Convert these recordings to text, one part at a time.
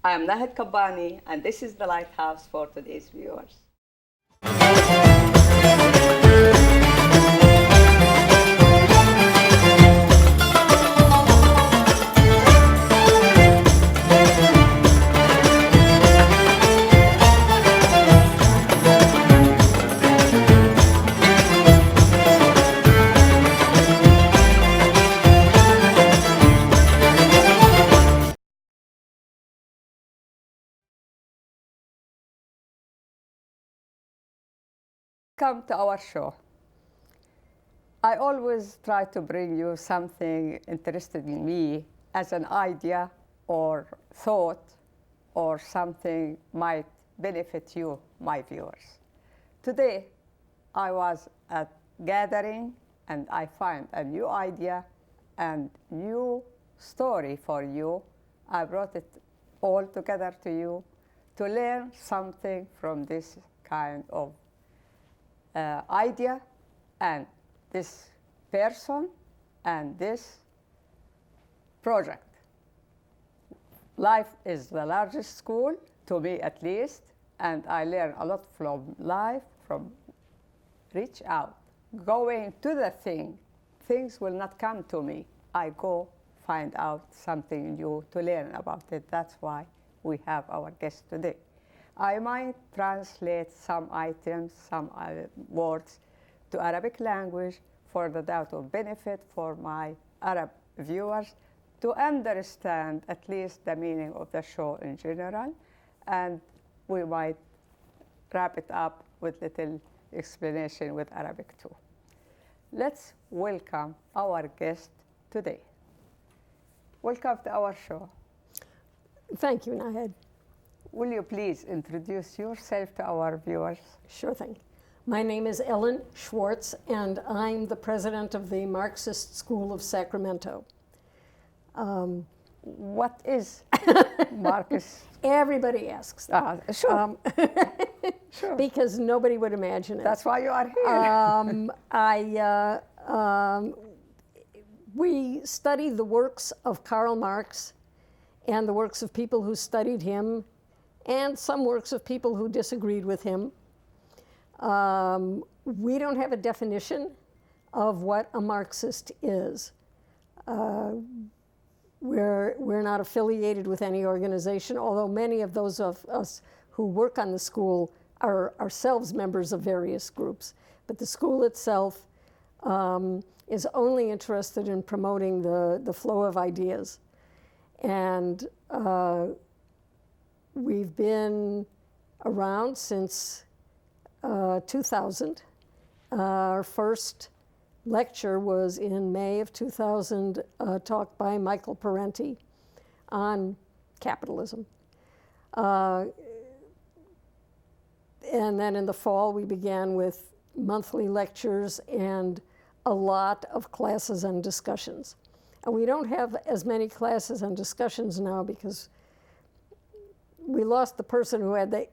I am Nahid Kabbani, and this is the Lighthouse for today's viewers. Come to our show. I always try to bring you something interested in me as an idea or thought or something might benefit you, my viewers. Today, I was at gathering and I find a new idea and new story for you. I brought it all together to you to learn something from this kind of idea and this person and this project. Life is the largest school, to me at least, and I learn a lot from life, from reach out, going to the thing. Things will not come to me. I go find out something new to learn about it. That's why we have our guest today. I might translate some items, some words to Arabic language for the doubt of benefit for my Arab viewers to understand at least the meaning of the show in general, and we might wrap it up with little explanation with Arabic too. Let's welcome our guest today. Welcome to our show. Thank you, Nahid. Will you please introduce yourself to our viewers? Sure thing. My name is Ellen Schwartz, and I'm the president of the Marxist School of Sacramento. What is Marxist? Everybody asks that. Sure. Sure. Because nobody would imagine it. That's why you are here. We study the works of Karl Marx and the works of people who studied him and some works of people who disagreed with him. We don't have a definition of what a Marxist is. We're not affiliated with any organization, although many of those of us who work on the school are ourselves members of various groups. But the school itself is only interested in promoting the flow of ideas. And we've been around since 2000. Our first lecture was in May of 2000, a talk by Michael Parenti on capitalism. And then in the fall, we began with monthly lectures and a lot of classes and discussions. And we don't have as many classes and discussions now because we lost the person who had the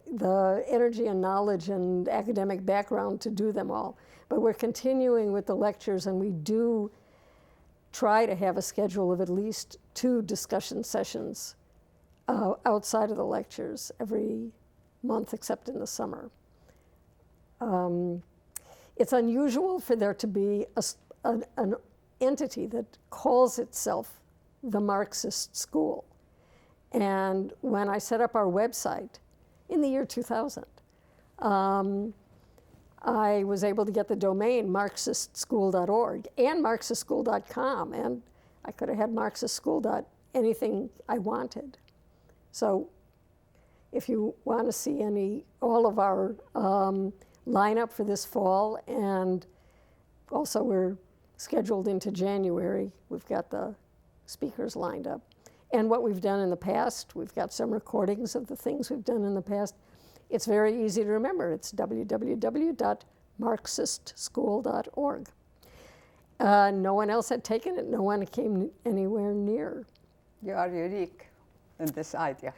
energy and knowledge and academic background to do them all. But we're continuing with the lectures, and we do try to have a schedule of at least 2 discussion sessions outside of the lectures every month, except in the summer. It's unusual for there to be an entity that calls itself the Marxist School. And when I set up our website in the year 2000, I was able to get the domain marxistschool.org and marxistschool.com, and I could have had marxistschool.anything I wanted. So if you want to see all of our lineup for this fall, and also we're scheduled into January, we've got the speakers lined up. And what we've done in the past, we've got some recordings of the things we've done in the past. It's very easy to remember. It's www.marxistschool.org. No one else had taken it. No one came anywhere near. You are unique in this idea.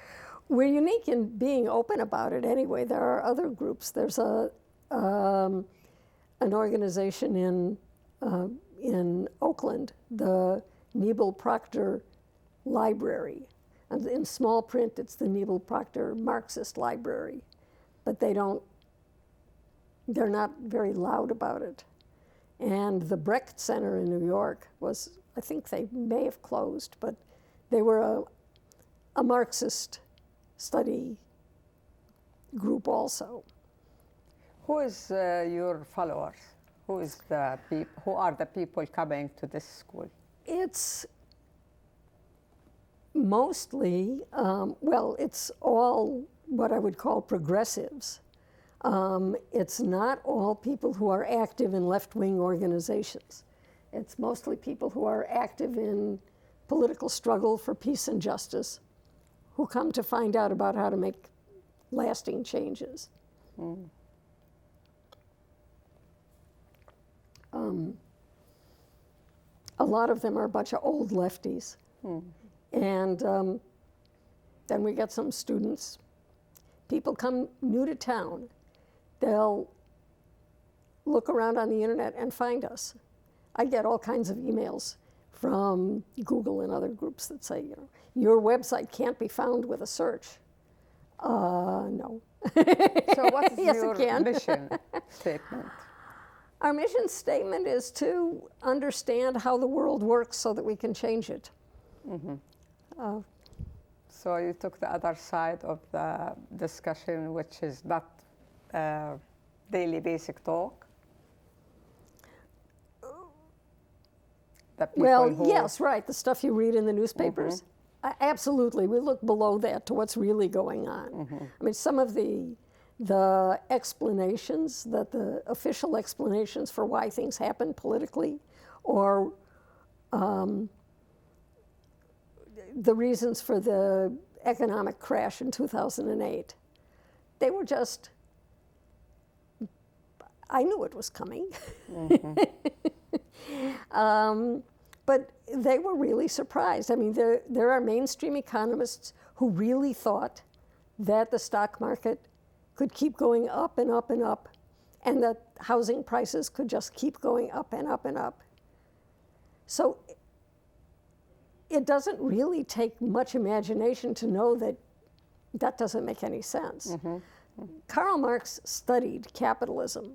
We're unique in being open about it anyway. There are other groups. There's an organization in Oakland, the Nebel Proctor Library. And in small print, it's the Nebel Proctor Marxist Library. But they're not very loud about it. And the Brecht Center in New York was, I think they may have closed, but they were a Marxist study group also. Who is your followers? Who are the people coming to this school? It's mostly, it's all what I would call progressives. It's not all people who are active in left-wing organizations. It's mostly people who are active in political struggle for peace and justice, who come to find out about how to make lasting changes. Mm. A lot of them are a bunch of old lefties. Mm. And then we get some students. People come new to town. They'll look around on the internet and find us. I get all kinds of emails from Google and other groups that say, your website can't be found with a search. No. So what is Yes, your it can. mission statement? Our mission statement is to understand how the world works so that we can change it. Mm-hmm. So you took the other side of the discussion, which is not daily basic talk? Yes, right, the stuff you read in the newspapers. Mm-hmm. Absolutely, we look below that to what's really going on. Mm-hmm. I mean, some of the explanations, the official explanations for why things happen politically, or the reasons for the economic crash in 2008, they were just, I knew it was coming. Mm-hmm. But they were really surprised. I mean, there are mainstream economists who really thought that the stock market could keep going up and up and up, and that housing prices could just keep going up and up and up. So it doesn't really take much imagination to know that that doesn't make any sense. Mm-hmm. Karl Marx studied capitalism,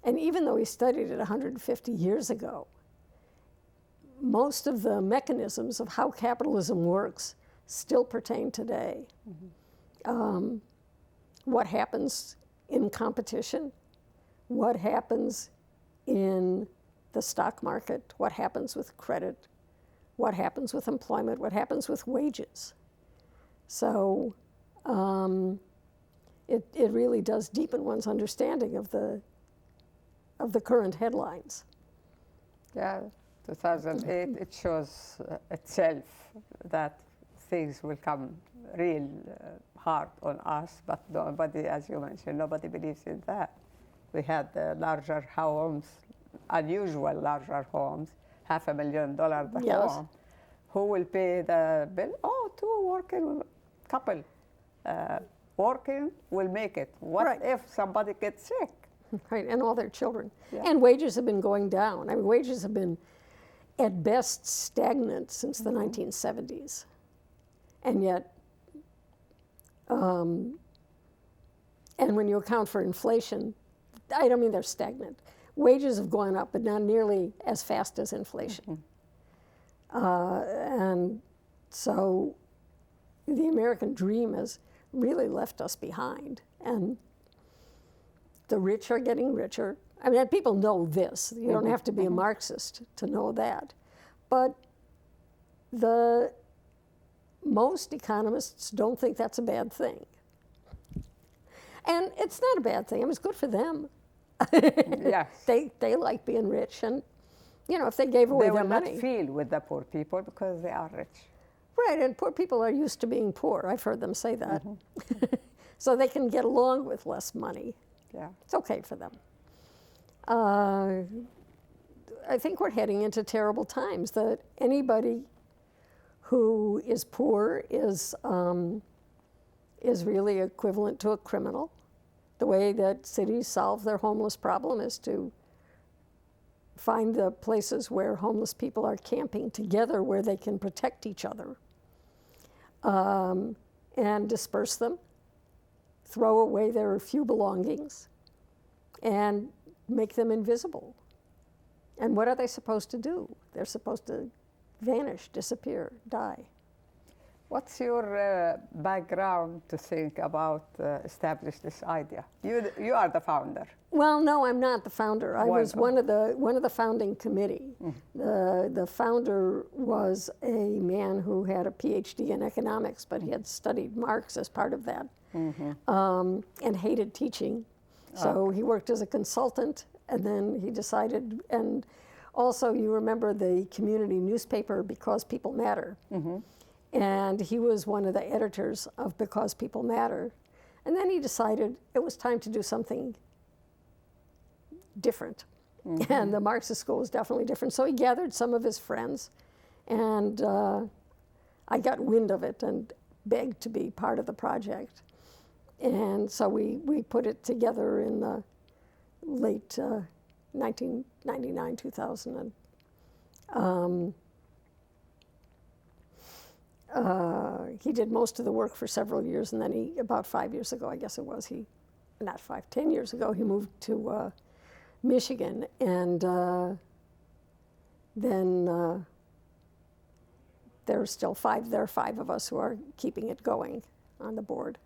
and even though he studied it 150 years ago, most of the mechanisms of how capitalism works still pertain today. Mm-hmm. What happens in competition, what happens in the stock market, what happens with credit, what happens with employment, what happens with wages. So it really does deepen one's understanding of the current headlines. Yeah, 2008, it shows itself that things will come real hard on us, but nobody, as you mentioned, nobody believes in that. We had larger homes, unusual larger homes, $500,000 the yes. home. Who will pay the bill? Oh, two working couple working will make it. What right. if somebody gets sick? Right, and all their children. Yeah. And wages have been going down. I mean, wages have been at best stagnant since the 1970s. And yet, and when you account for inflation, I don't mean they're stagnant. Wages have gone up, but not nearly as fast as inflation. And so the American dream has really left us behind. And the rich are getting richer. I mean, people know this. You don't have to be a Marxist to know that. But most economists don't think that's a bad thing. And it's not a bad thing. I mean, it's good for them. Yes. They like being rich, and if they gave away their money. They will not feel with the poor people because they are rich. Right, and poor people are used to being poor. I've heard them say that. So they can get along with less money. Yeah. It's okay for them. I think we're heading into terrible times, that anybody who is poor is really equivalent to a criminal. The way that cities solve their homeless problem is to find the places where homeless people are camping together where they can protect each other. and disperse them, throw away their few belongings, and make them invisible. And what are they supposed to do? They're supposed to vanish, disappear, die. What's your background to think about establish this idea? You are the founder. Well, no, I'm not the founder. I was one of the founding committee. The founder was a man who had a PhD in economics, but he had studied Marx as part of that, and hated teaching. So he worked as a consultant, and then he decided. And also, you remember the community newspaper, Because People Matter. And he was one of the editors of Because People Matter. And then he decided it was time to do something different. And the Marxist school was definitely different. So he gathered some of his friends, and I got wind of it and begged to be part of the project. And so we put it together in the late 1999, 2000. He did most of the work for several years, and then about 5 years ago, I guess it was, 10 years ago, he moved to Michigan, and then there are 5 of us who are keeping it going on the board.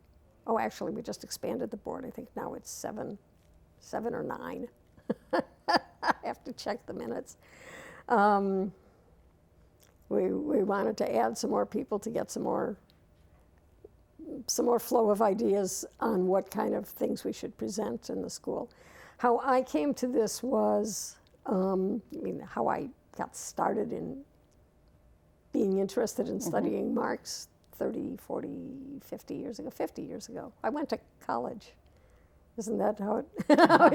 Oh, actually, we just expanded the board. I think now it's 7 or 9. I have to check the minutes. We wanted to add some more people to get some more flow of ideas on what kind of things we should present in the school. How I came to this was, how I got started in being interested in studying Marx 30, 40, 50 years ago. 50 years ago. I went to college. Isn't that how it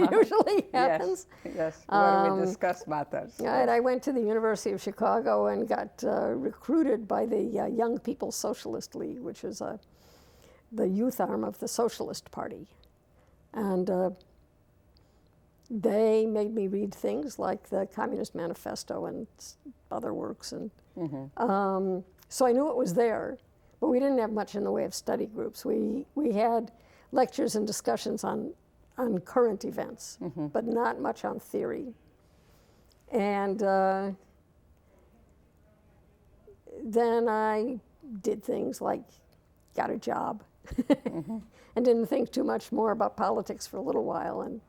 usually happens? Yes, when we discuss matters. Right, I went to the University of Chicago and got recruited by the Young People's Socialist League, which is the youth arm of the Socialist Party. And they made me read things like the Communist Manifesto and other works. And so I knew it was there, but we didn't have much in the way of study groups. We had lectures and discussions on current events, but not much on theory. And then I did things like got a job and didn't think too much more about politics for a little while. And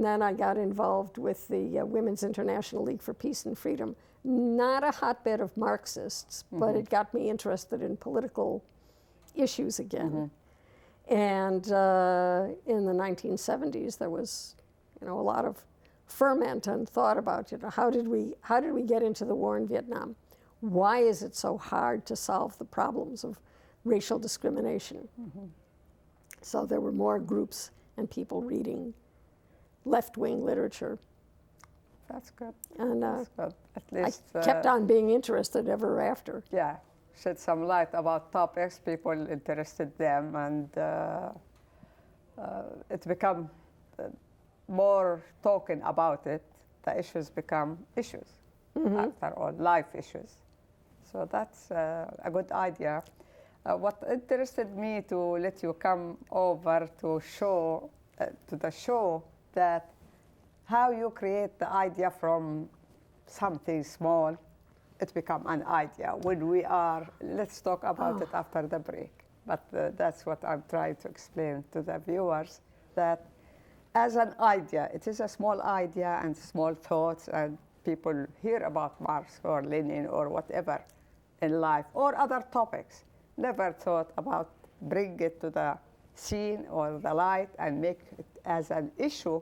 then I got involved with the Women's International League for Peace and Freedom. Not a hotbed of Marxists, but it got me interested in political issues again. And in the 1970s, there was, a lot of ferment and thought about, how did we get into the war in Vietnam? Why is it so hard to solve the problems of racial discrimination? So there were more groups and people reading left-wing literature. That's good. And That's good. At least I kept on being interested ever after. Yeah. Shed some light about topics people interested them, and it become more talking about it. The issues become issues, after all, life issues. So that's a good idea. What interested me to let you come over to show to the show that how you create the idea from something small. It become an idea. When we are, let's talk about it after the break. But that's what I'm trying to explain to the viewers, that as an idea, it is a small idea and small thoughts, and people hear about Marx or Lenin or whatever in life, or other topics, never thought about bring it to the scene or the light and make it as an issue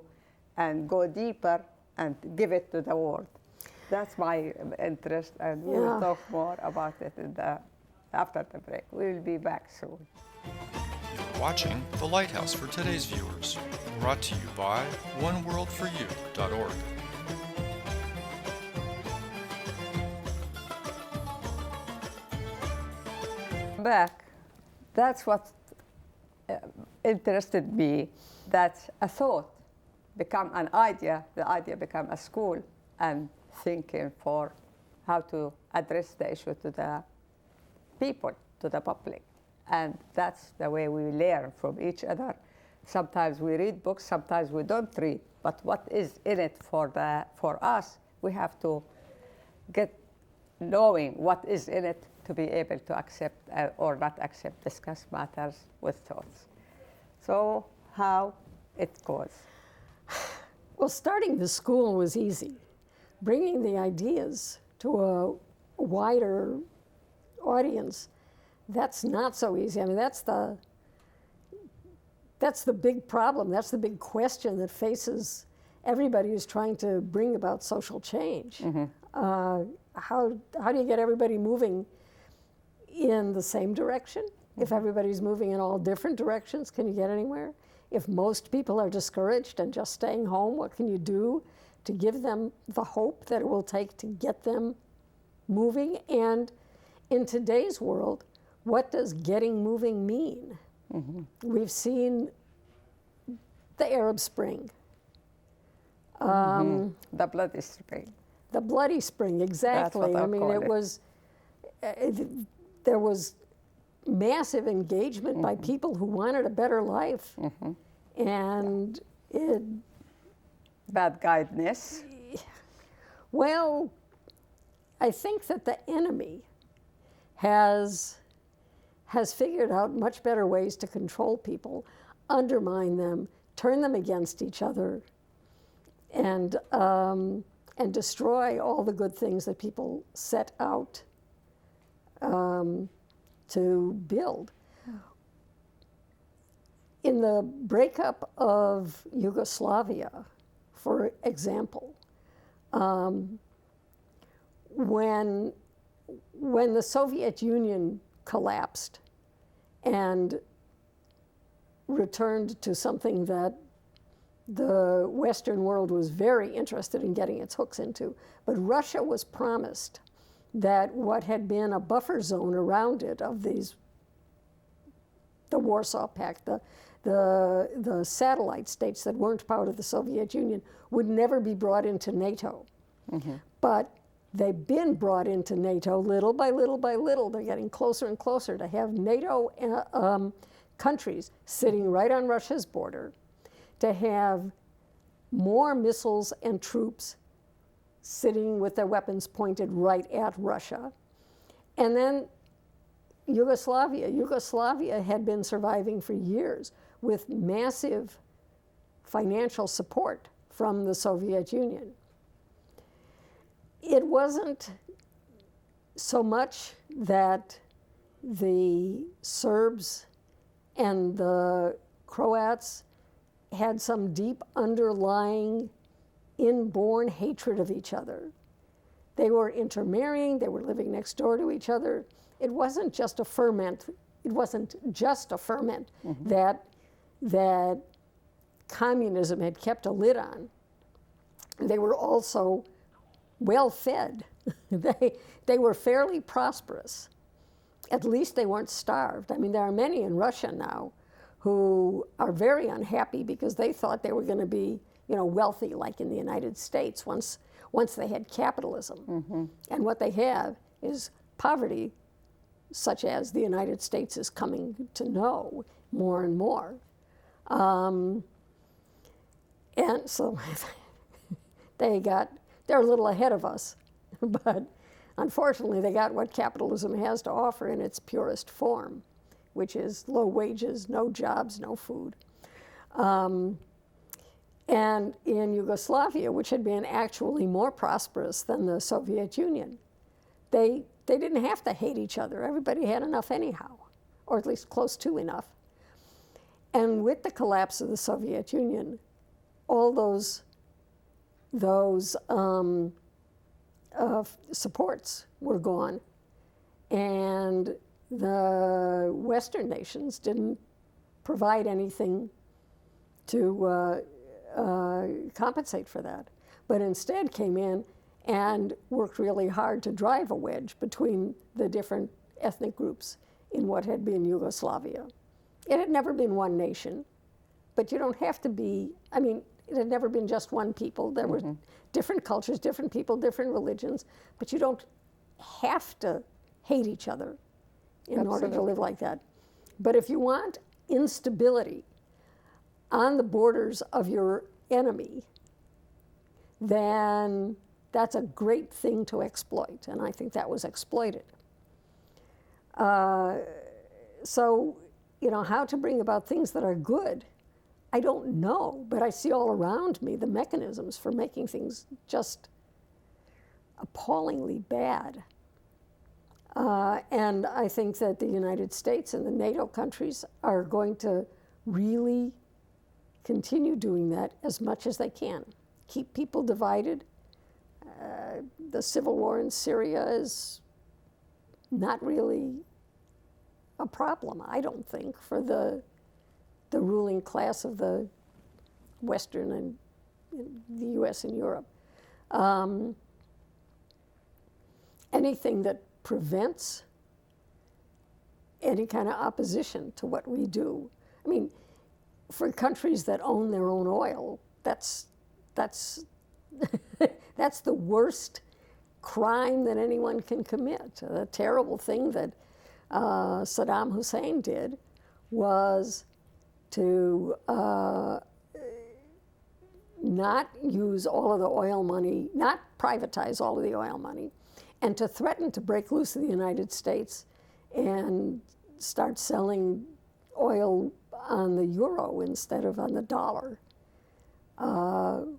and go deeper and give it to the world. That's my interest, and we'll talk more about it after the break. We'll be back soon. You're watching The Lighthouse for today's viewers, brought to you by oneworldforyou.org. Back. That's what interested me, that a thought become an idea, the idea become a school, and thinking for how to address the issue to the people, to the public. And that's the way we learn from each other. Sometimes we read books, sometimes we don't read. But what is in it for us, we have to get knowing what is in it to be able to accept or not accept, discuss matters with thoughts. So how it goes? Well, starting the school was easy. Bringing the ideas to a wider audience, that's not so easy. I mean, that's the big problem. That's the big question that faces everybody who's trying to bring about social change. How do you get everybody moving in the same direction? If everybody's moving in all different directions, can you get anywhere? If most people are discouraged and just staying home, what can you do to give them the hope that it will take to get them moving? And in today's world, what does getting moving mean? We've seen the Arab Spring. The bloody spring. The bloody spring, exactly. That's what I mean, it was, there was massive engagement by people who wanted a better life. And it... Bad guidance. Well, I think that the enemy has figured out much better ways to control people, undermine them, turn them against each other, and destroy all the good things that people set out to build. In the breakup of Yugoslavia, for example, when the Soviet Union collapsed and returned to something that the Western world was very interested in getting its hooks into, but Russia was promised that what had been a buffer zone around it of the Warsaw Pact, the satellite states that weren't part of the Soviet Union, would never be brought into NATO. But they've been brought into NATO little by little by little. They're getting closer and closer to have NATO countries sitting right on Russia's border, to have more missiles and troops sitting with their weapons pointed right at Russia. And then Yugoslavia had been surviving for years with massive financial support from the Soviet Union. It wasn't so much that the Serbs and the Croats had some deep underlying inborn hatred of each other. They were intermarrying, they were living next door to each other. It wasn't just a ferment, that communism had kept a lid on. They were also well fed. They were fairly prosperous. At least they weren't starved. I mean, there are many in Russia now who are very unhappy because they thought they were going to be, wealthy like in the United States once they had capitalism. And what they have is poverty, such as the United States is coming to know more and more. And so they're a little ahead of us, but unfortunately they got what capitalism has to offer in its purest form, which is low wages, no jobs, no food. And in Yugoslavia, which had been actually more prosperous than the Soviet Union, they didn't have to hate each other. Everybody had enough anyhow, or at least close to enough. And with the collapse of the Soviet Union, all those supports were gone. And the Western nations didn't provide anything to compensate for that, but instead came in and worked really hard to drive a wedge between the different ethnic groups in what had been Yugoslavia. It had never been one nation, but you don't have to be, it had never been just one people. There were different cultures, different people, different religions, but you don't have to hate each other in order to Absolutely. live like that. But if you want instability on the borders of your enemy, then that's a great thing to exploit, and I think that was exploited. So, how to bring about things that are good, I don't know, but I see all around me the mechanisms for making things just appallingly bad. And I think that the United States and the NATO countries are going to really continue doing that as much as they can. Keep people divided. The civil war in Syria is not really a problem, I don't think, for the ruling class of the Western and the U.S. and Europe. Anything that prevents any kind of opposition to what we do. I mean, for countries that own their own oil, that's that's the worst crime that anyone can commit. The terrible thing that Saddam Hussein did was to not use all of the oil money, not privatize all of the oil money, and to threaten to break loose of the United States and start selling oil on the euro instead of on the dollar,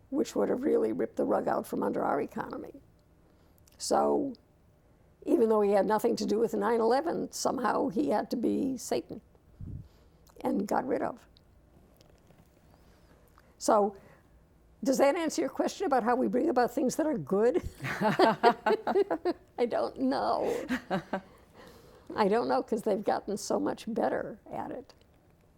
which would have really ripped the rug out from under our economy. So even though he had nothing to do with 9/11, somehow he had to be Satan and got rid of. So does that answer your question about how we bring about things that are good? I don't know. I don't know, because they've gotten so much better at it.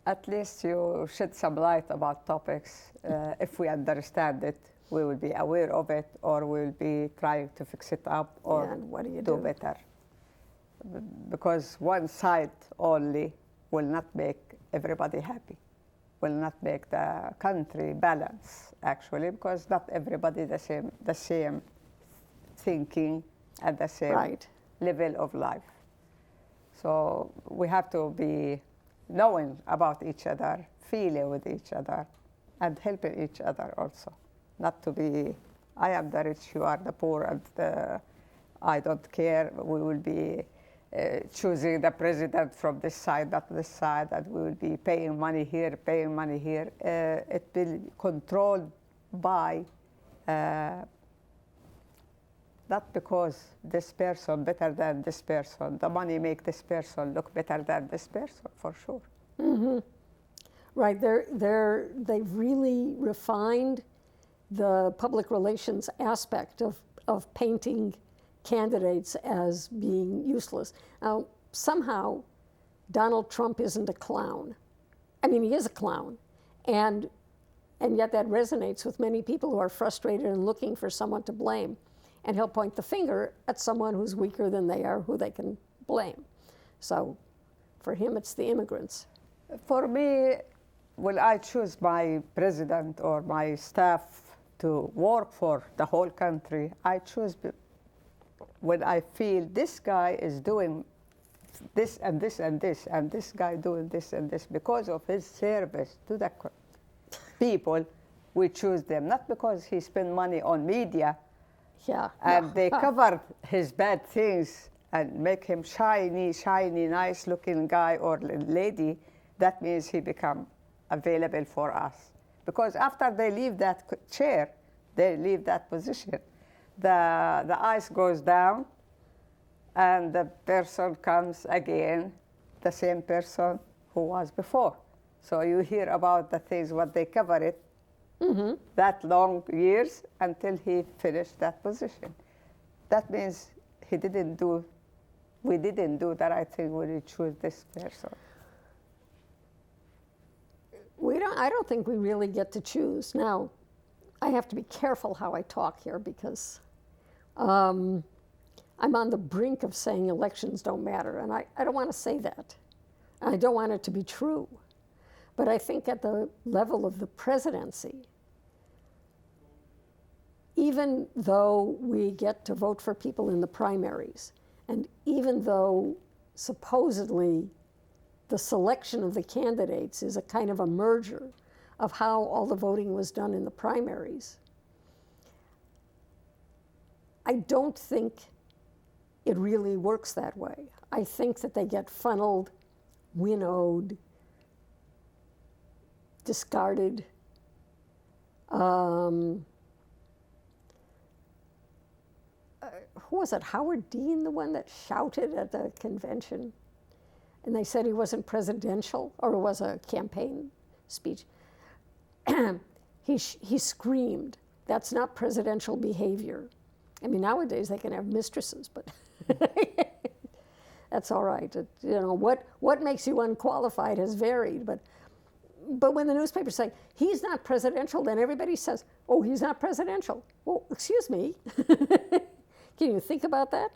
At least you shed some light about topics. If we understand it, we will be aware of it, or we will be trying to fix it up, or Yeah, and what do you do do? better. Because one side only will not make everybody happy, will not make the country balance, actually, because not everybody the same thinking and the same Right. level of life. So we have to be knowing about each other, feeling with each other, and helping each other also. Not to be, I am the rich, you are the poor, and I don't care. We will be choosing the president from this side, not this side, and we will be paying money here, paying money here. It will be controlled by, not because this person better than this person. The money make this person look better than this person, for sure. Mm-hmm. Right. They've really refined the public relations aspect of painting candidates as being useless. Now, somehow, Donald Trump isn't a clown. I mean, he is a clown. And yet that resonates with many people who are frustrated and looking for someone to blame. And he'll point the finger at someone who's weaker than they are, who they can blame. So for him, it's the immigrants. For me, when I choose my president or my staff to work for the whole country, I choose when I feel this guy is doing this and this and this, and this guy doing this and this because of his service to the people. We choose them, not because he spent money on media. Yeah. And they cover his bad things and make him shiny, nice-looking guy or lady. That means he become available for us. Because after they leave that chair, they leave that position, the ice goes down, and the person comes again, the same person who was before. So you hear about the things, what they cover it, mm-hmm. that long years until he finished that position. That means we didn't do the right thing when we choose this person. I don't think we really get to choose. Now, I have to be careful how I talk here because I'm on the brink of saying elections don't matter, and I don't want to say that. I don't want it to be true. But I think at the level of the presidency, even though we get to vote for people in the primaries, and even though supposedly the selection of the candidates is a kind of a merger of how all the voting was done in the primaries. I don't think it really works that way. I think that they get funneled, winnowed, discarded. Who was it, Howard Dean, the one that shouted at the convention? And they said he wasn't presidential, or it was a campaign speech. He screamed, "That's not presidential behavior." I mean, nowadays they can have mistresses, but that's all right. What makes you unqualified has varied, but when the newspapers say, "He's not presidential," then everybody says, "Oh, he's not presidential." Well, excuse me. Can you think about that?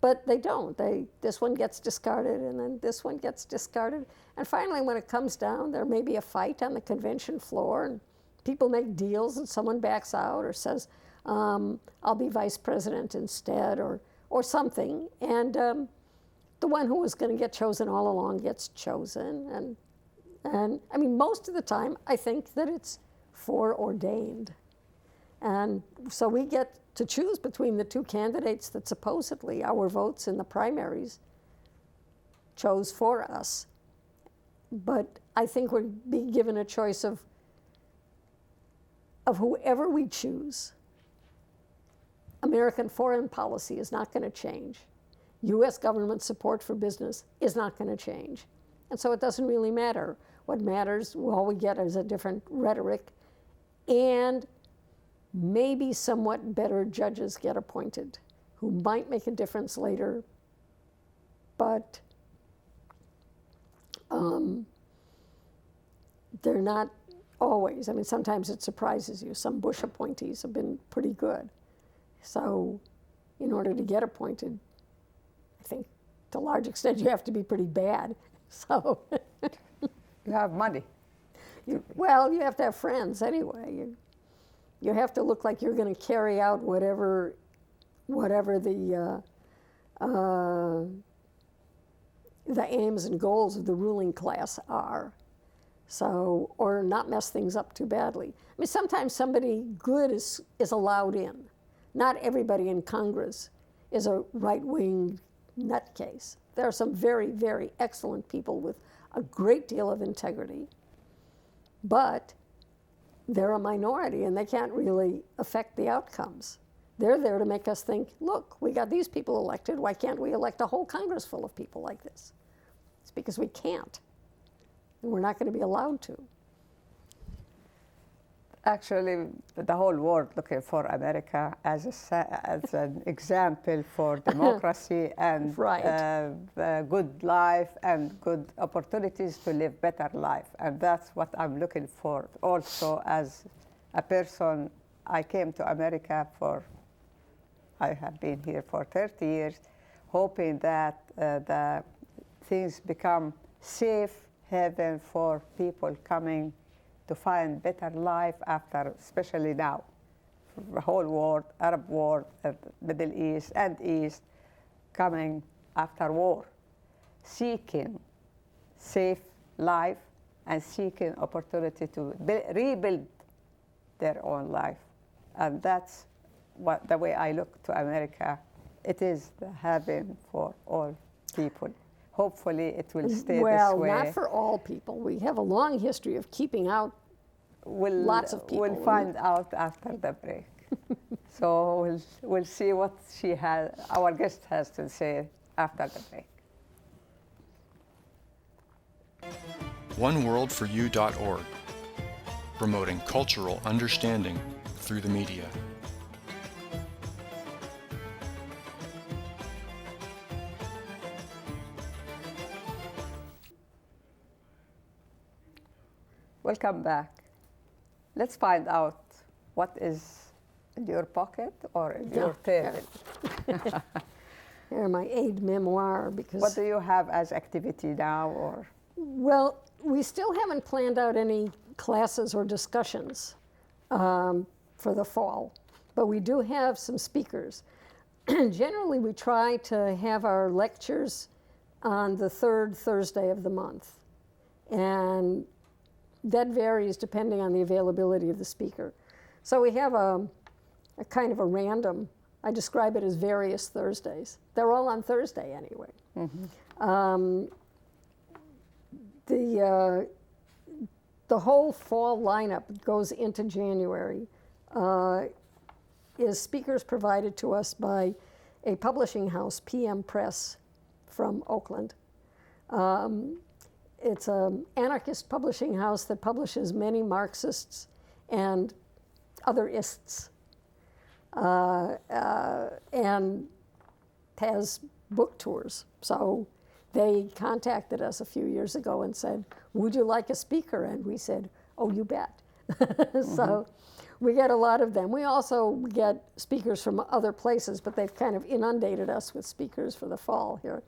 But they don't. This one gets discarded, and then this one gets discarded. And finally, when it comes down, there may be a fight on the convention floor, and people make deals, and someone backs out or says, "I'll be vice president instead," or something. And the one who was going to get chosen all along gets chosen. And I mean, most of the time, I think that it's foreordained. And so we get to choose between the two candidates that supposedly our votes in the primaries chose for us. But I think we're being given a choice of whoever we choose. American foreign policy is not going to change. U.S. government support for business is not going to change. And so it doesn't really matter. What matters, all we get is a different rhetoric, and maybe somewhat better judges get appointed who might make a difference later, but they're not always. I mean, sometimes it surprises you. Some Bush appointees have been pretty good. So in order to get appointed, I think to a large extent you have to be pretty bad. So You have money. you have to have friends anyway. You have to look like you're going to carry out whatever the aims and goals of the ruling class are. So, or not mess things up too badly. I mean, sometimes somebody good is allowed in. Not everybody in Congress is a right-wing nutcase. There are some very, very excellent people with a great deal of integrity, but they're a minority and they can't really affect the outcomes. They're there to make us think, look, we got these people elected, why can't we elect a whole Congress full of people like this? It's because we can't, and we're not going to be allowed to. Actually, the whole world looking for America as an example for democracy and Right. Good life and good opportunities to live better life. And that's what I'm looking for. Also, as a person, I came to America I have been here for 30 years, hoping that the things become safe haven for people coming to find better life after, especially now, the whole world, Arab world, Middle East and East, coming after war, seeking safe life and seeking opportunity to rebuild their own life. And that's the way I look to America. It is the haven for all people. Hopefully it will stay this way. Well, not for all people. We have a long history of keeping out lots of people. We'll find out after the break. So we'll see what our guest has to say after the break. oneworldforyou.org, promoting cultural understanding through the media. Welcome back. Let's find out what is in your pocket or in your table. Here, my aid memoir, because... What do you have as activity now? Or Well, we still haven't planned out any classes or discussions for the fall, but we do have some speakers. Generally, we try to have our lectures on the third Thursday of the month. And that varies depending on the availability of the speaker. So we have a kind of a random, I describe it as various Thursdays. They're all on Thursday anyway. The whole fall lineup goes into January. Is speakers provided to us by a publishing house, PM Press, from Oakland. It's an anarchist publishing house that publishes many Marxists and other ists, and has book tours. So they contacted us a few years ago and said, would you like a speaker? And we said, oh, you bet. So we get a lot of them. We also get speakers from other places, but they've kind of inundated us with speakers for the fall here.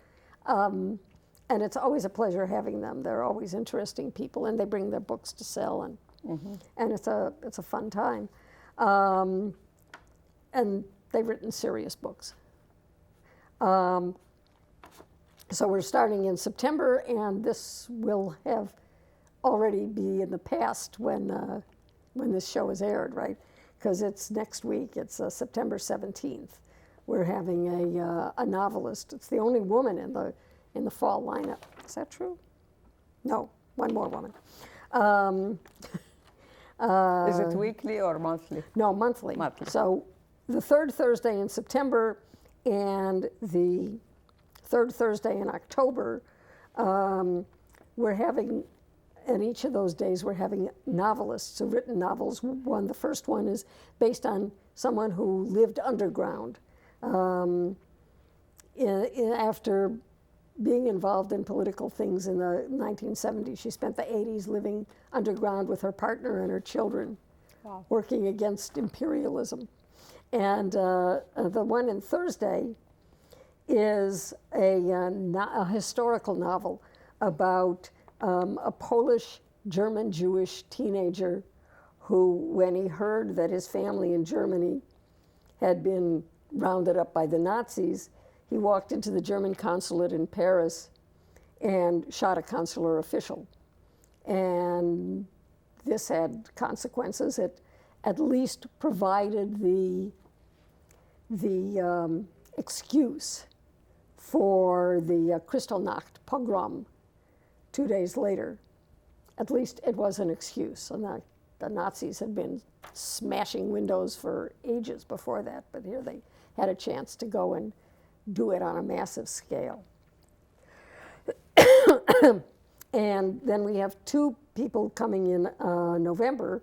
And it's always a pleasure having them. They're always interesting people, and they bring their books to sell, and it's a fun time. And they've written serious books. So we're starting in September, and this will have already be in the past when this show is aired, right? Because it's next week. It's September 17th. We're having a novelist. It's the only woman in the fall lineup. Is that true? No, one more woman. Is it weekly or monthly? No, monthly. Monthly. So the third Thursday in September and the third Thursday in October, we're having, and each of those days we're having novelists who've written novels. The first one is based on someone who lived underground. After being involved in political things in the 1970s, she spent the 80s living underground with her partner and her children, Wow. working against imperialism. And the one in Thursday is a historical novel about a Polish German Jewish teenager who, when he heard that his family in Germany had been rounded up by the Nazis, he walked into the German consulate in Paris and shot a consular official. And this had consequences. It at least provided the excuse for the Kristallnacht pogrom 2 days later. At least it was an excuse. And the Nazis had been smashing windows for ages before that, but here they had a chance to go and do it on a massive scale. And then we have two people coming in November.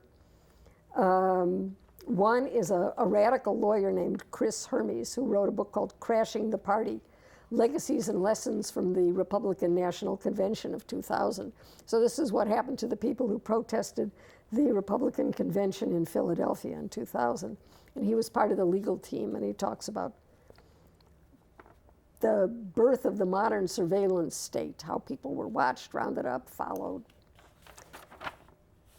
One is a radical lawyer named Chris Hermes, who wrote a book called Crashing the Party, Legacies and Lessons from the Republican National Convention of 2000. So this is what happened to the people who protested the Republican convention in Philadelphia in 2000. And he was part of the legal team, and he talks about the birth of the modern surveillance state, how people were watched, rounded up, followed.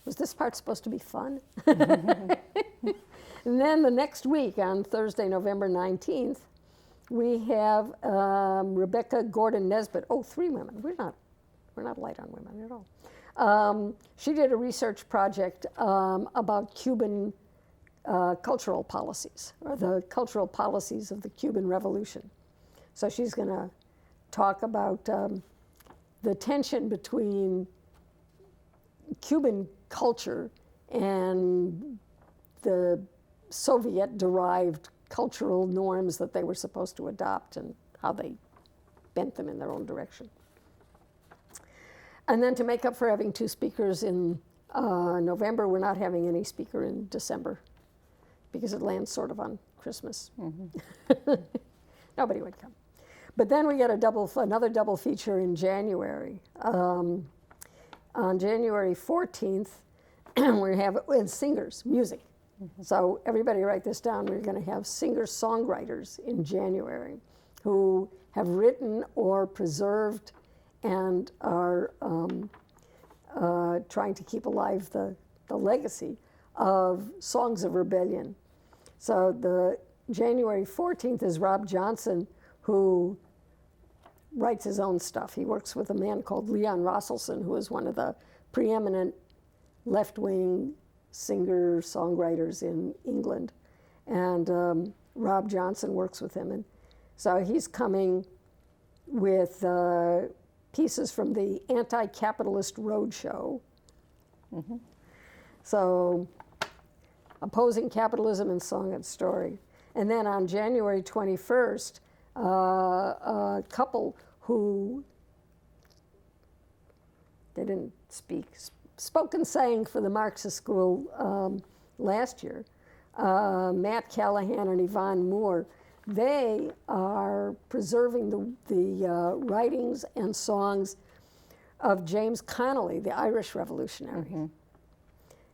Was this part supposed to be fun? And then the next week, on Thursday, November 19th, we have Rebecca Gordon Nesbitt. Oh, 3 women. We're not light on women at all. She did a research project about Cuban cultural policies, or the cultural policies of the Cuban Revolution. So she's going to talk about the tension between Cuban culture and the Soviet-derived cultural norms that they were supposed to adopt and how they bent them in their own direction. And then to make up for having 2 speakers in November, we're not having any speaker in December because it lands sort of on Christmas. Nobody would come. But then we get another double feature in January. On January 14th, we have singers, music. So everybody write this down. We're going to have singer-songwriters in January who have written or preserved and are trying to keep alive the legacy of songs of rebellion. So the January 14th is Rob Johnson, who writes his own stuff. He works with a man called Leon Rosselson, who is one of the preeminent left-wing singer-songwriters in England. And Rob Johnson works with him. And so he's coming with pieces from the Anti-Capitalist Roadshow. Mm-hmm. So, opposing capitalism in song and story. And then on January 21st, a couple who, they didn't spoke and sang for the Marxist school last year, Matt Callahan and Yvonne Moore, they are preserving the writings and songs of James Connolly, the Irish revolutionary. Mm-hmm.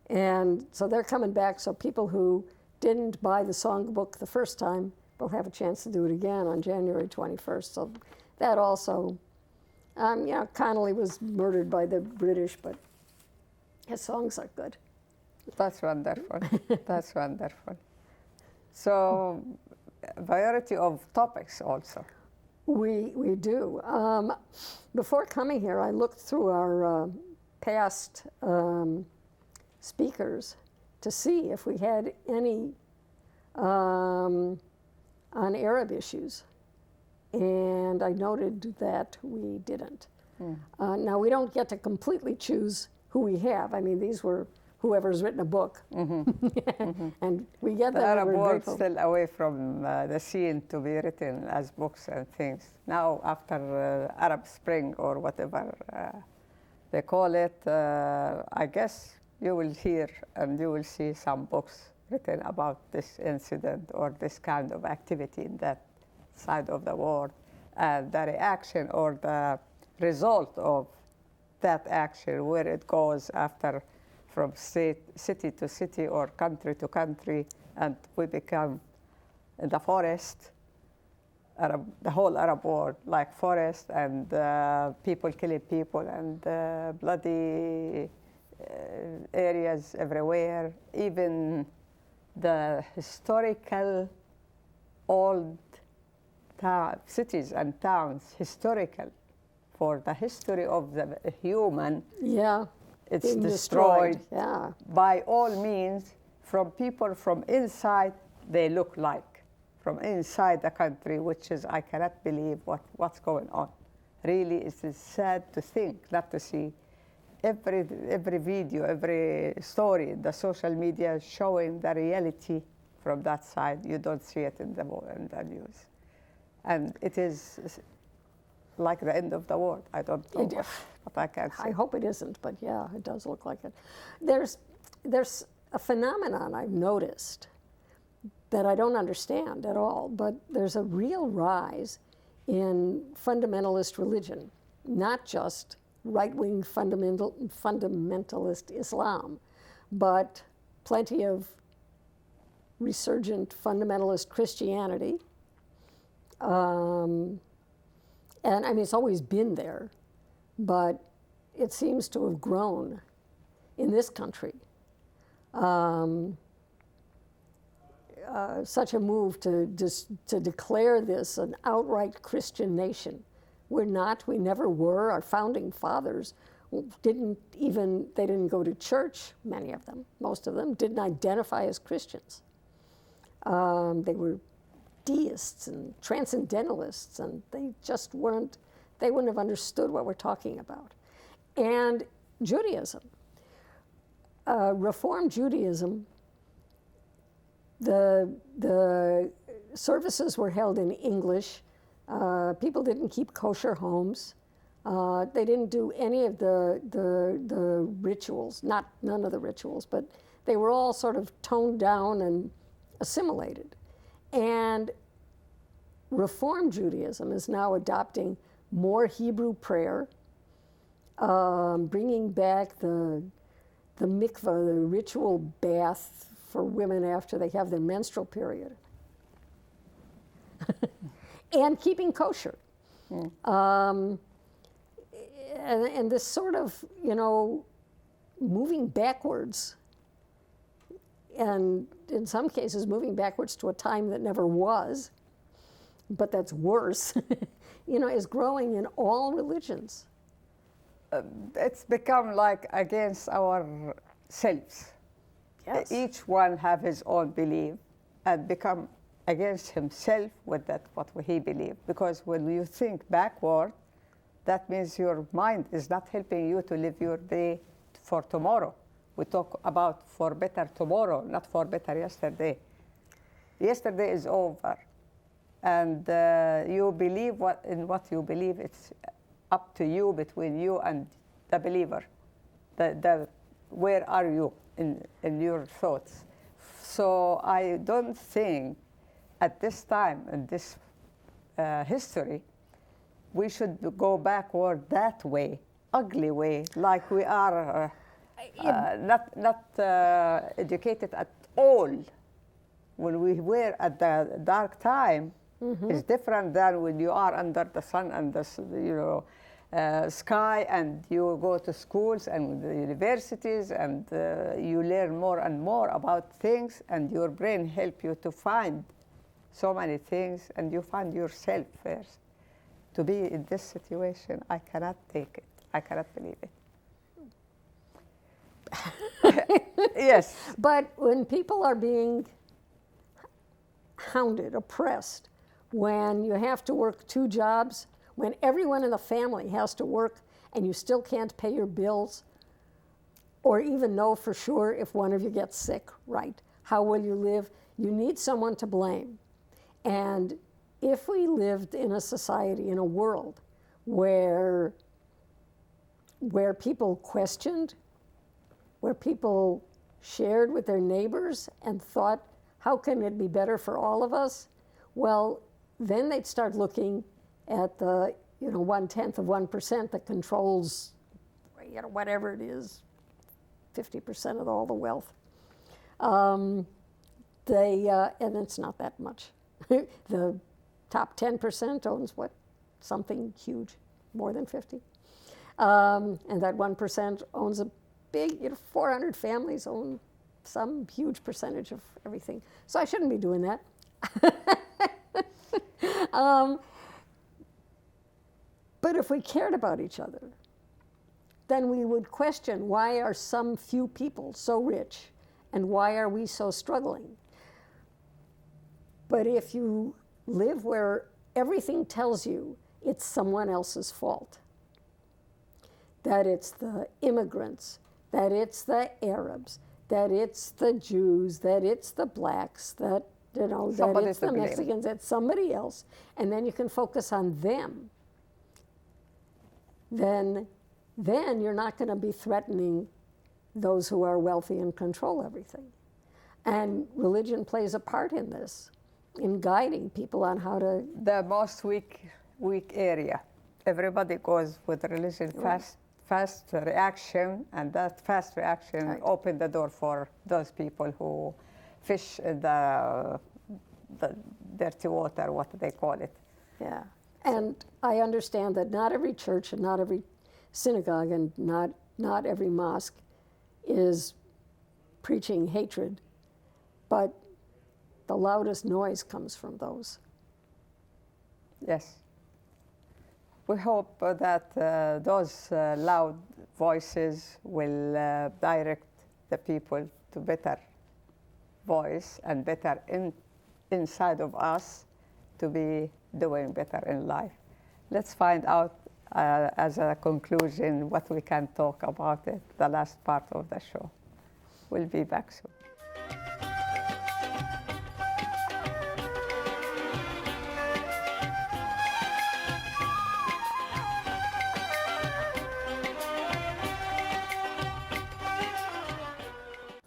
And so they're coming back, so people who didn't buy the songbook the first time will have a chance to do it again on January 21st. So that also, Connolly was murdered by the British, but his songs are good. That's wonderful. That's wonderful. So, variety of topics also. We do. Before coming here, I looked through our past speakers to see if we had any on Arab issues, and I noted that we didn't. Now, we don't get to completely choose who we have. I mean, these were whoever's written a book. Mm-hmm. And we get The that. Arab We're world grateful. still away from the scene to be written as books and things. Now, after Arab Spring or whatever they call it, I guess you will hear and you will see some books written about this incident or this kind of activity in that side of the world, and the reaction or the result of that action, where it goes after from city to city or country to country, and we become in the forest, the whole Arab world, like forest, and people killing people, and bloody areas everywhere. Even the historical old cities and towns, historical, for the history of the human, it's being destroyed. Yeah. By all means, from people from inside, they look like, from inside the country, which is, I cannot believe what's going on. Really, it is sad to think, not to see every video, every story in the social media showing the reality from that side. You don't see it in the news. And it is like the end of the world. I don't know what I can say. I hope it isn't, but yeah, it does look like it. There's a phenomenon I've noticed that I don't understand at all, but there's a real rise in fundamentalist religion, not just right-wing fundamentalist Islam, but plenty of resurgent fundamentalist Christianity. And I mean, it's always been there, but it seems to have grown in this country. Such a move to declare this an outright Christian nation. We're not, we never were. Our founding fathers didn't go to church, many of them, most of them, didn't identify as Christians. They were deists and transcendentalists, and they wouldn't have understood what we're talking about. And Judaism, Reform Judaism, the services were held in English. People didn't keep kosher homes. They didn't do any of the rituals, none of the rituals, but they were all sort of toned down and assimilated. And Reform Judaism is now adopting more Hebrew prayer, bringing back the mikvah, the ritual bath for women after they have their menstrual period, and keeping kosher. And this sort of, moving backwards, and in some cases moving backwards to a time that never was, but that's worse, is growing in all religions. It's become like against our selves. Yes. Each one have his own belief and become against himself with that what he believes. Because when you think backward, that means your mind is not helping you to live your day for tomorrow. We talk about for better tomorrow, not for better yesterday. Yesterday is over, and you believe in what you believe. It's up to you, between you and the believer. Where are you in your thoughts? So I don't think at this time in this history we should go backward that way, ugly way, like we are not educated at all. When we were at the dark time, it's different than when you are under the sun and the sky, and you go to schools and the universities, and you learn more and more about things, and your brain help you to find so many things, and you find yourself first. To be in this situation, I cannot take it. I cannot believe it. Yes. But when people are being hounded, oppressed, when you have to work 2 jobs, when everyone in the family has to work and you still can't pay your bills, or even know for sure if one of you gets sick, right? How will you live? You need someone to blame. And if we lived in a society, in a world where people questioned, where people shared with their neighbors and thought, how can it be better for all of us? Well, then they'd start looking at the 1/10 of 1% that controls whatever it is, 50% of all the wealth. And it's not that much. The top 10% owns something huge, more than 50. And that 1% owns a big, 400 families own some huge percentage of everything. So I shouldn't be doing that. But if we cared about each other, then we would question, why are some few people so rich and why are we so struggling? But if you live where everything tells you it's someone else's fault, that it's the immigrants, that it's the Arabs, that it's the Jews, that it's the blacks, that it's the Mexicans, that somebody else, and then you can focus on them, then you're not going to be threatening those who are wealthy and control everything. And religion plays a part in this, in guiding people on how to... The most weak area. Everybody goes with religion, fast reaction, and that fast reaction opened the door for those people who fish in the dirty water, what they call it. Yeah, and I understand that not every church and not every synagogue and not every mosque is preaching hatred, but the loudest noise comes from those. Yes. We hope that those loud voices will direct the people to better voice and better inside of us to be doing better in life. Let's find out as a conclusion what we can talk about it, the last part of the show. We'll be back soon.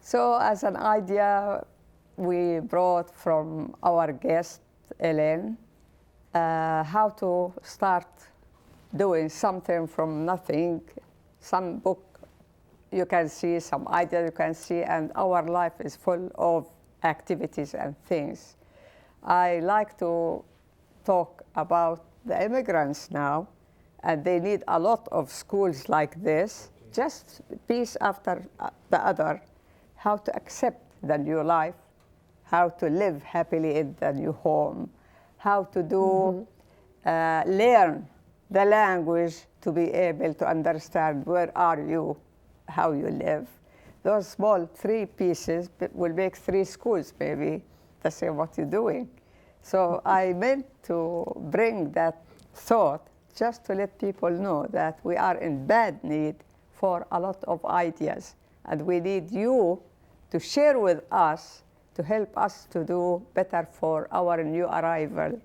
So as an idea, we brought from our guest, Ellen, how to start doing something from nothing. Some book you can see, some idea you can see, and our life is full of activities and things. I like to talk about the immigrants now, and they need a lot of schools like this, just piece after the other, how to accept the new life, how to live happily in the new home, how to do learn the language to be able to understand where are you, how you live. Those small 3 pieces will make 3 schools maybe to say what you're doing. So I meant to bring that thought just to let people know that we are in bad need for a lot of ideas. And we need you to share with us to help us to do better for our new arrival,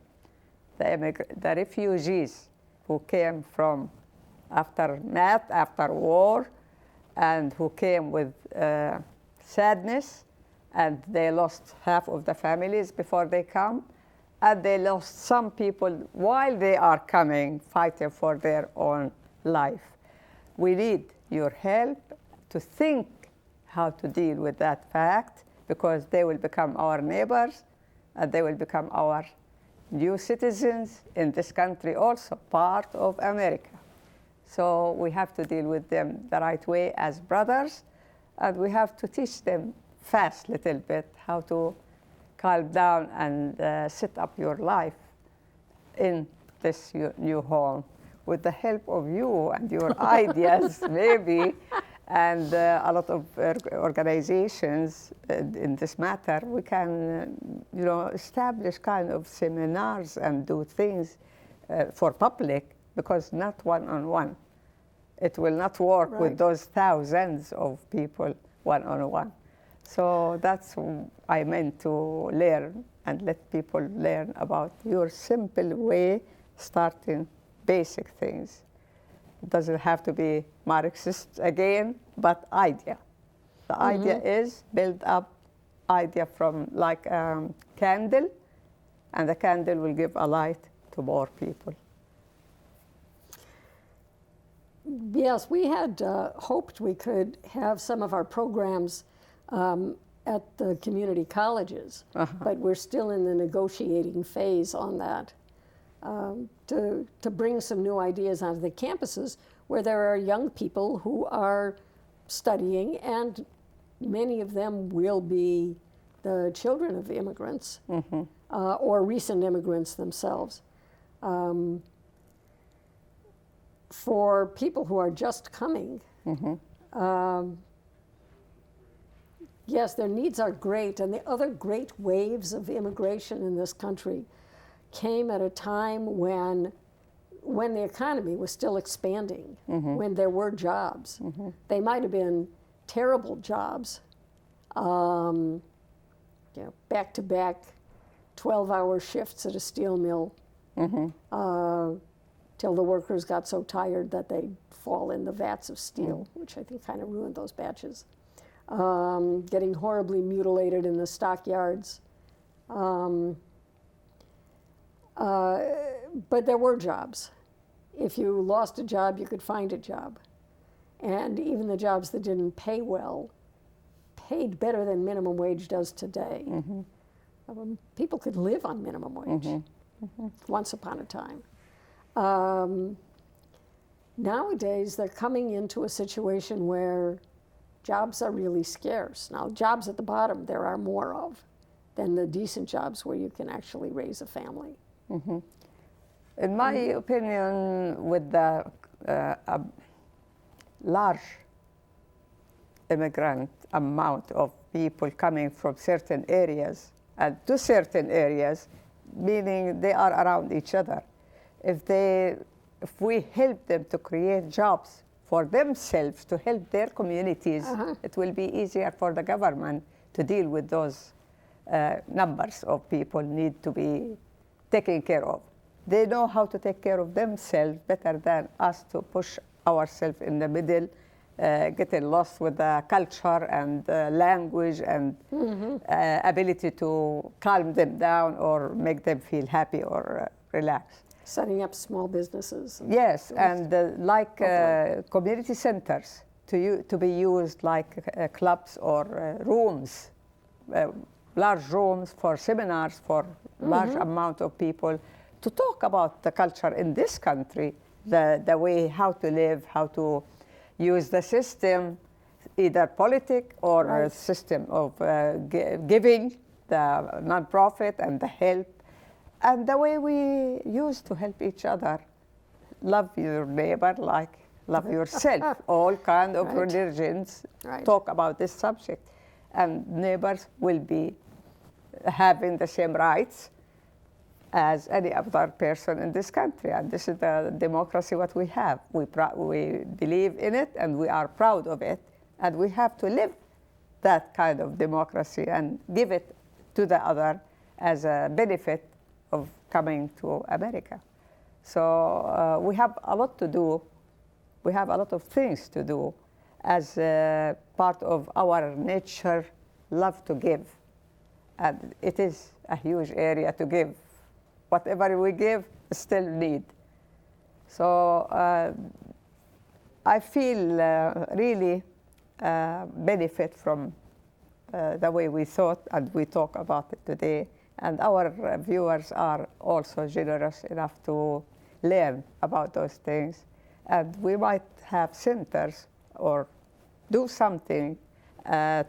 the refugees who came from aftermath, after war, and who came with sadness, and they lost half of the families before they come, and they lost some people while they are coming, fighting for their own life. We need your help to think how to deal with that fact, because they will become our neighbors, and they will become our new citizens in this country, also part of America. So we have to deal with them the right way as brothers, and we have to teach them fast little bit how to calm down and set up your life in this new home with the help of you and your ideas maybe, and a lot of organizations in this matter. We can establish kind of seminars and do things for public, because not one-on-one. It will not work Right. with those thousands of people one-on-one. So that's I meant to learn and let people learn about your simple way, starting basic things. It doesn't have to be Marxist again, but idea. The idea is build up idea from like a candle, and the candle will give a light to more people. Yes, we had hoped we could have some of our programs at the community colleges, but we're still in the negotiating phase on that, to bring some new ideas onto the campuses where there are young people who are studying, and many of them will be the children of immigrants or recent immigrants themselves. For people who are just coming, yes, their needs are great, and the other great waves of immigration in this country came at a time when the economy was still expanding, when there were jobs. They might have been terrible jobs, back-to-back 12-hour shifts at a steel mill, till the workers got so tired that they'd fall in the vats of steel, which I think kind of ruined those batches. Getting horribly mutilated in the stockyards. But there were jobs. If you lost a job, you could find a job. And even the jobs that didn't pay well paid better than minimum wage does today. People could live on minimum wage once upon a time. Nowadays, they're coming into a situation where jobs are really scarce. Now, jobs at the bottom there are more of than the decent jobs where you can actually raise a family. In my opinion, with the large immigrant amount of people coming from certain areas and to certain areas, meaning they are around each other, if we help them to create jobs for themselves, to help their communities, it will be easier for the government to deal with those numbers of people need to be taken care of. They know how to take care of themselves better than us to push ourselves in the middle, getting lost with the culture and language and ability to calm them down or make them feel happy or relaxed. Setting up small businesses. Yes, and community centers to be used like clubs or rooms, large rooms for seminars for large amount of people to talk about the culture in this country, the way how to live, how to use the system, either politic or a system of giving, the nonprofit and the help, And the way we used to help each other, love your neighbor like love yourself. All kind of Right. religions Right. talk about this subject. And neighbors will be having the same rights as any other person in this country. And this is the democracy what we have. We believe in it and we are proud of it. And we have to live that kind of democracy and give it to the other as a benefit of coming to America. So we have a lot to do. We have a lot of things to do as part of our nature, love to give. And it is a huge area to give. Whatever we give, still need. So I feel really benefit from the way we thought and we talk about it today. And our viewers are also generous enough to learn about those things. And we might have centers or do something,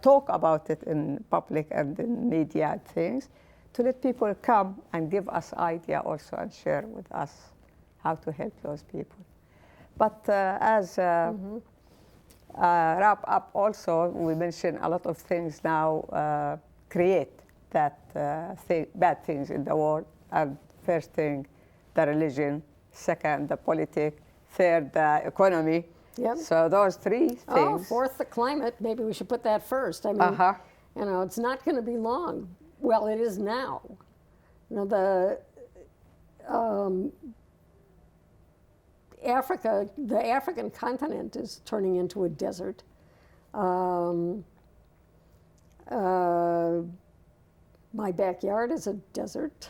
talk about it in public and in media and things, to let people come and give us idea also and share with us how to help those people. But as wrap up also, we mentioned a lot of things now create that bad things in the world. And first thing, the religion. Second, the politics. Third, the economy. Yep. So those three things. Oh, fourth, the climate. Maybe we should put that first. I mean, you know, it's not going to be long. Well, it is now. You know, the African continent is turning into a desert. My backyard is a desert.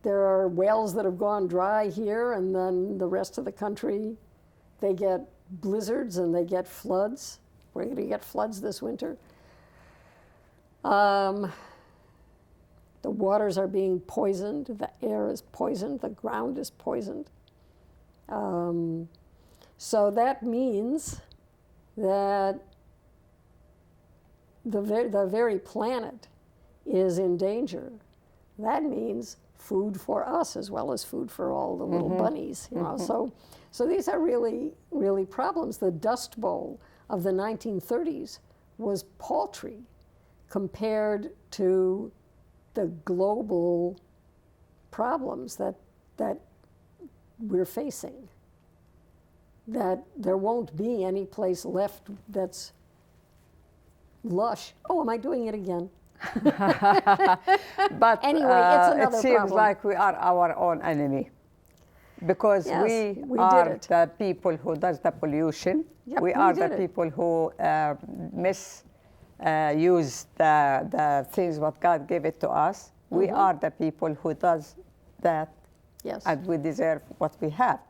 There are wells that have gone dry here, and then the rest of the country, they get blizzards and they get floods. We're going to get floods this winter. The waters are being poisoned. The air is poisoned. The ground is poisoned. So that means that the very planet is in danger. That means food for us as well as food for all the little bunnies. You know? So these are really, really problems. The Dust Bowl of the 1930s was paltry compared to the global problems that we're facing. That there won't be any place left that's lush. Oh, am I doing it again? But anyway, it's another it seems problem. like we are our own enemy because Yes, we did are it. the people who does the pollution. Yep, we we are the did it. people who misuse the things what God gave it to us. We are the people who does that, Yes. and we deserve what we have.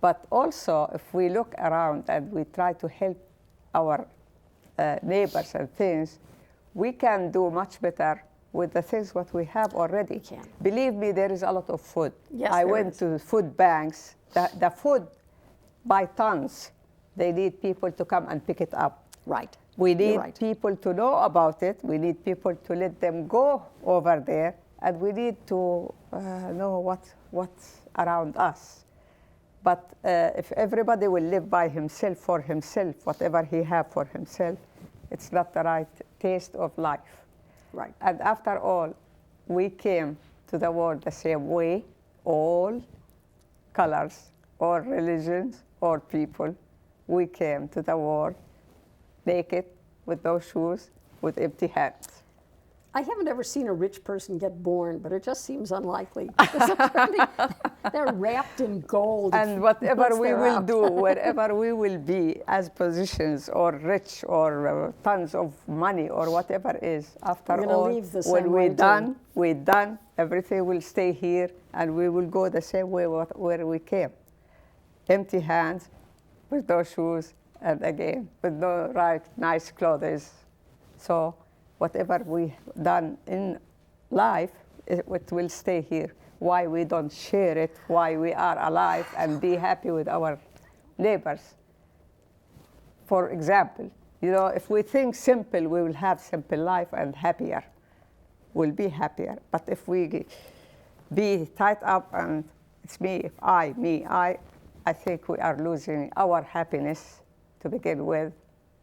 But also, if we look around and we try to help our neighbors and things, we can do much better with the things what we have already. We can. Believe me, there is a lot of food. Yes, I there went is. to food banks. The food by tons. They need people to come and pick it up. Right. We You're need right. people to know about it. We need people to let them go over there, and we need to know what's around us. But if everybody will live by himself, for himself, whatever he have for himself, it's not the right taste of life. Right. And after all, we came to the world the same way, all colors, all religions, all people. We came to the world naked, with no shoes, with empty hands. I haven't ever seen a rich person get born, but it just seems unlikely. Apparently, they're wrapped in gold. And whatever once we they're will out. do, wherever we will be as positions or rich or tons of money or whatever is, after We're gonna all, leave the when same we're way, done, we're done. Everything will stay here, and we will go the same way where we came. Empty hands, with no shoes, and again, with no nice clothes. So whatever we done in life, it will stay here. Why we don't share it, why we are alive and be happy with our neighbors. For example, You know, if we think simple, we will have simple life and happier. We'll be happier. But if we be tied up and it's me, I think we are losing our happiness to begin with.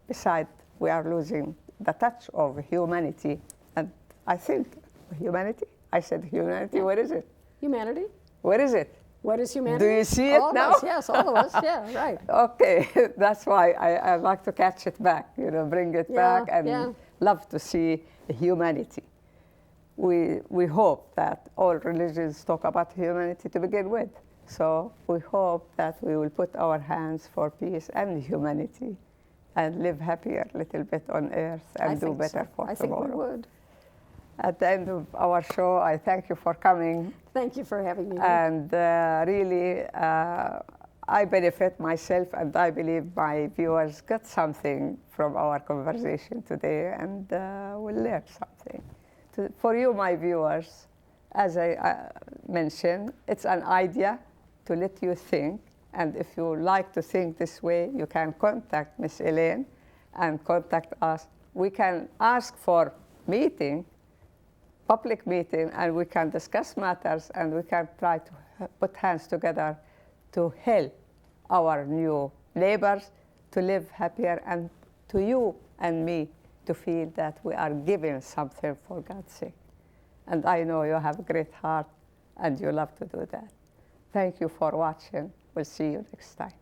Besides, we are losing the touch of humanity. And I think humanity? I said humanity, Where is it? Humanity. Where is it? What is humanity? Do you see it all now? Of us, yes, all of us, yeah, right. Okay, that's why I like to catch it back, you know, bring it back and love to see humanity. We hope that all religions talk about humanity to begin with. So we hope that we will put our hands for peace and humanity and live happier a little bit on earth and do better for tomorrow. I think we would. At the end of our show, I thank you for coming. Thank you for having me. And really, I benefit myself, and I believe my viewers got something from our conversation today, and will learn something. For you, my viewers, as I mentioned, it's an idea to let you think. And if you like to think this way, you can contact Miss Elaine and contact us. We can ask for meeting, public meeting, and we can discuss matters, and we can try to put hands together to help our new neighbors to live happier, and to you and me to feel that we are giving something for God's sake. And I know you have a great heart and you love to do that. Thank you for watching. We'll see you next time.